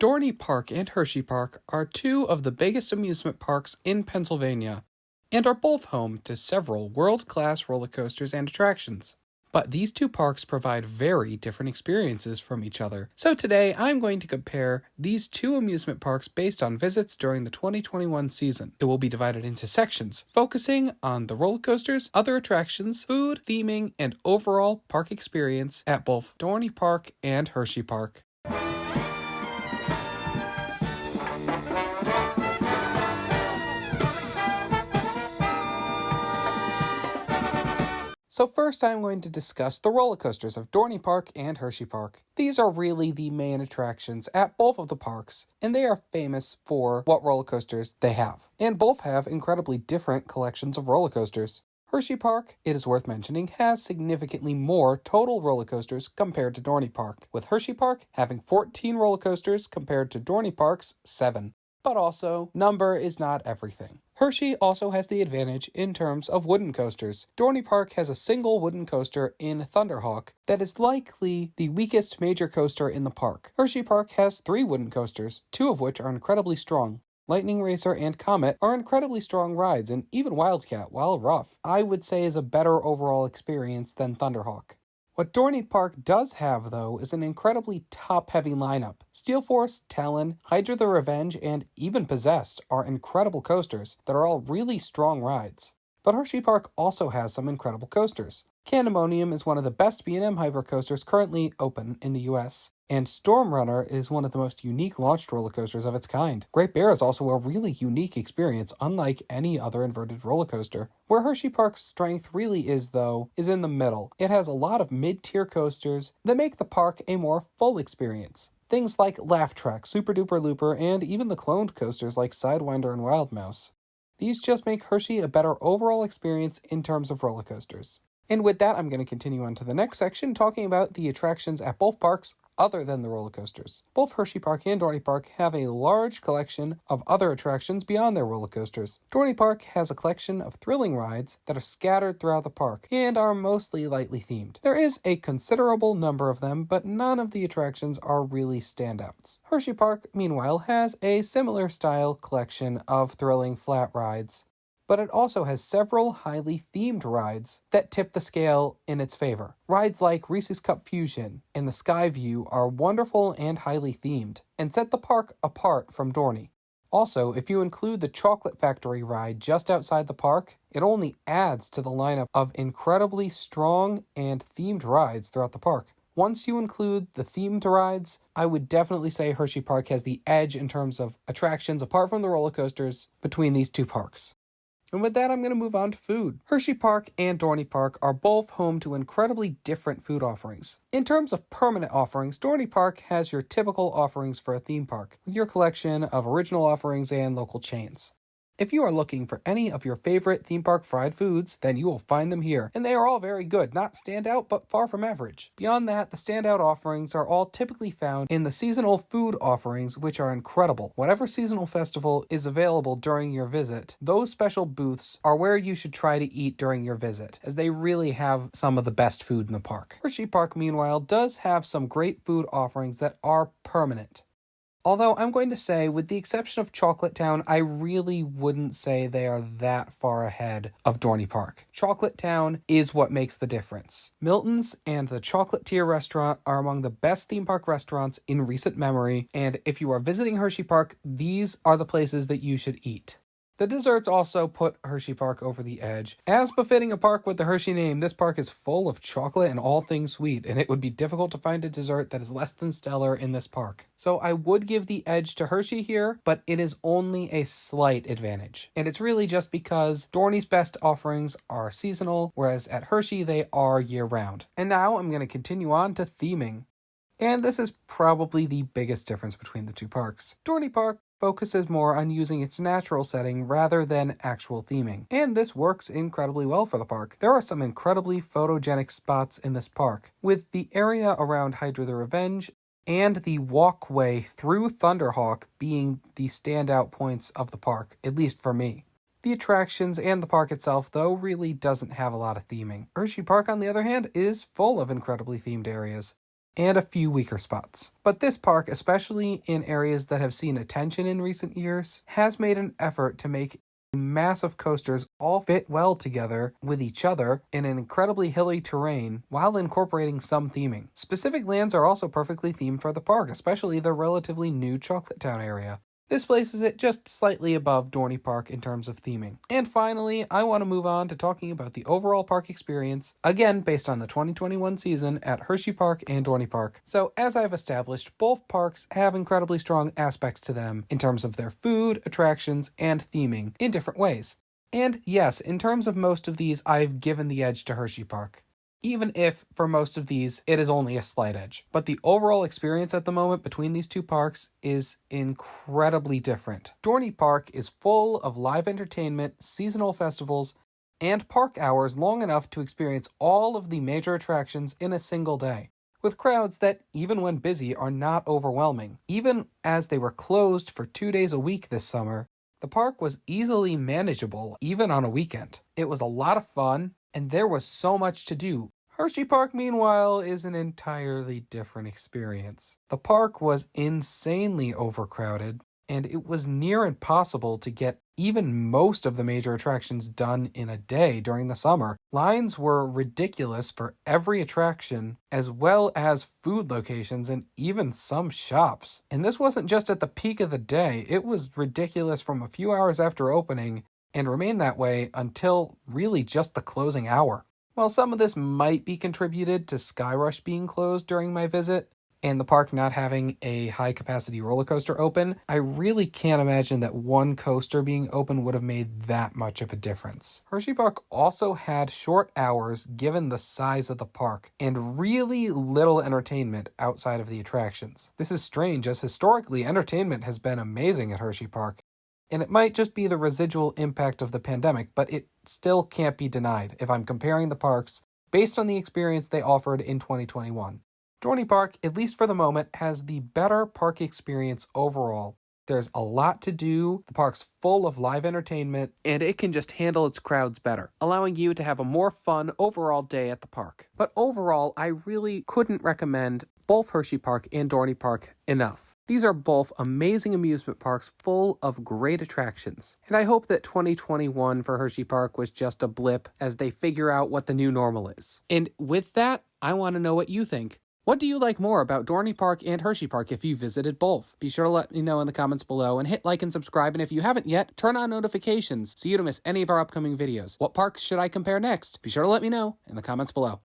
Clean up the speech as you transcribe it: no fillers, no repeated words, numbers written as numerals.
Dorney Park and Hershey Park are two of the biggest amusement parks in Pennsylvania and are both home to several world-class roller coasters and attractions. But these two parks provide very different experiences from each other. So today I'm going to compare these two amusement parks based on visits during the 2021 season. It will be divided into sections, focusing on the roller coasters, other attractions, food, theming, and overall park experience at both Dorney Park and Hershey Park. So first I'm going to discuss the roller coasters of Dorney Park and Hershey Park. These are really the main attractions at both of the parks, and they are famous for what roller coasters they have. And both have incredibly different collections of roller coasters. Hershey Park, it is worth mentioning, has significantly more total roller coasters compared to Dorney Park, with Hershey Park having 14 roller coasters compared to Dorney Park's 7. But also, number is not everything. Hershey also has the advantage in terms of wooden coasters. Dorney Park has a single wooden coaster in Thunderhawk that is likely the weakest major coaster in the park. Hershey Park has 3 wooden coasters, 2 of which are incredibly strong. Lightning Racer and Comet are incredibly strong rides, and even Wildcat, while rough, I would say is a better overall experience than Thunderhawk. What Dorney Park does have, though, is an incredibly top-heavy lineup. Steel Force, Talon, Hydra the Revenge, and even Possessed are incredible coasters that are all really strong rides. But Hershey Park also has some incredible coasters. Candemonium is one of the best B&M hypercoasters currently open in the US, and Storm Runner is one of the most unique launched roller coasters of its kind. Great Bear is also a really unique experience, unlike any other inverted roller coaster. Where Hershey Park's strength really is, though, is in the middle. It has a lot of mid-tier coasters that make the park a more full experience. Things like Laugh Track, Super Duper Looper, and even the cloned coasters like Sidewinder and Wild Mouse. These just make Hershey a better overall experience in terms of roller coasters. And with that, I'm going to continue on to the next section, talking about the attractions at both parks other than the roller coasters. Both Hershey Park and Dorney Park have a large collection of other attractions beyond their roller coasters. Dorney Park has a collection of thrilling rides that are scattered throughout the park and are mostly lightly themed. There is a considerable number of them, but none of the attractions are really standouts. Hershey Park, meanwhile, has a similar style collection of thrilling flat rides, but it also has several highly themed rides that tip the scale in its favor. Rides like Reese's Cup Fusion and the Sky View are wonderful and highly themed, and set the park apart from Dorney. Also, if you include the Chocolate Factory ride just outside the park, it only adds to the lineup of incredibly strong and themed rides throughout the park. Once you include the themed rides, I would definitely say Hershey Park has the edge in terms of attractions apart from the roller coasters between these two parks. And with that, I'm going to move on to food. Hershey Park and Dorney Park are both home to incredibly different food offerings. In terms of permanent offerings, Dorney Park has your typical offerings for a theme park, with your collection of original offerings and local chains. If you are looking for any of your favorite theme park fried foods, then you will find them here, and they are all very good, not standout, but far from average. Beyond that, the standout offerings are all typically found in the seasonal food offerings, which are incredible. Whatever seasonal festival is available during your visit, those special booths are where you should try to eat during your visit, as they really have some of the best food in the park. Hershey Park, meanwhile, does have some great food offerings that are permanent. Although I'm going to say, with the exception of Chocolate Town, I really wouldn't say they are that far ahead of Dorney Park. Chocolate Town is what makes the difference. Milton's and the Chocolatier restaurant are among the best theme park restaurants in recent memory, and if you are visiting Hershey Park, these are the places that you should eat. The desserts also put Hershey Park over the edge. As befitting a park with the Hershey name, this park is full of chocolate and all things sweet, and it would be difficult to find a dessert that is less than stellar in this park. So I would give the edge to Hershey here, but it is only a slight advantage. And it's really just because Dorney's best offerings are seasonal, whereas at Hershey they are year-round. And now I'm going to continue on to theming. And this is probably the biggest difference between the two parks. Dorney Park focuses more on using its natural setting rather than actual theming, and this works incredibly well for the park. There are some incredibly photogenic spots in this park, with the area around Hydra the Revenge and the walkway through Thunderhawk being the standout points of the park, at least for me. The attractions and the park itself, though, really doesn't have a lot of theming. Hershey Park, on the other hand, is full of incredibly themed areas. and a few weaker spots. But this park, especially in areas that have seen attention in recent years, has made an effort to make massive coasters all fit well together with each other in an incredibly hilly terrain while incorporating some theming. Specific lands are also perfectly themed for the park, especially the relatively new Chocolate Town area. This places it just slightly above Dorney Park in terms of theming. And finally, I want to move on to talking about the overall park experience, again based on the 2021 season at Hershey Park and Dorney Park. So as I've established, both parks have incredibly strong aspects to them in terms of their food, attractions, and theming in different ways. And yes, in terms of most of these, I've given the edge to Hershey Park, even if for most of these it is only a slight edge. But the overall experience at the moment between these two parks is incredibly different. Dorney Park is full of live entertainment, seasonal festivals, and park hours long enough to experience all of the major attractions in a single day, with crowds that, even when busy, are not overwhelming. Even as they were closed for 2 days a week this summer, the park was easily manageable even on a weekend. It was a lot of fun, and there was so much to do. Hershey Park, meanwhile, is an entirely different experience. The park was insanely overcrowded, and it was near impossible to get even most of the major attractions done in a day during the summer. Lines were ridiculous for every attraction, as well as food locations and even some shops. And this wasn't just at the peak of the day, it was ridiculous from a few hours after opening and remained that way until really just the closing hour. While some of this might be contributed to Skyrush being closed during my visit, and the park not having a high-capacity roller coaster open, I really can't imagine that one coaster being open would have made that much of a difference. Hershey Park also had short hours given the size of the park, and really little entertainment outside of the attractions. This is strange, as historically entertainment has been amazing at Hershey Park, and it might just be the residual impact of the pandemic, but it still can't be denied if I'm comparing the parks based on the experience they offered in 2021. Dorney Park, at least for the moment, has the better park experience overall. There's a lot to do, the park's full of live entertainment, and it can just handle its crowds better, allowing you to have a more fun overall day at the park. But overall, I really couldn't recommend both Hershey Park and Dorney Park enough. These are both amazing amusement parks full of great attractions. And I hope that 2021 for Hershey Park was just a blip as they figure out what the new normal is. And with that, I want to know what you think. What do you like more about Dorney Park and Hershey Park if you visited both? Be sure to let me know in the comments below and hit like and subscribe. And if you haven't yet, turn on notifications so you don't miss any of our upcoming videos. What parks should I compare next? Be sure to let me know in the comments below.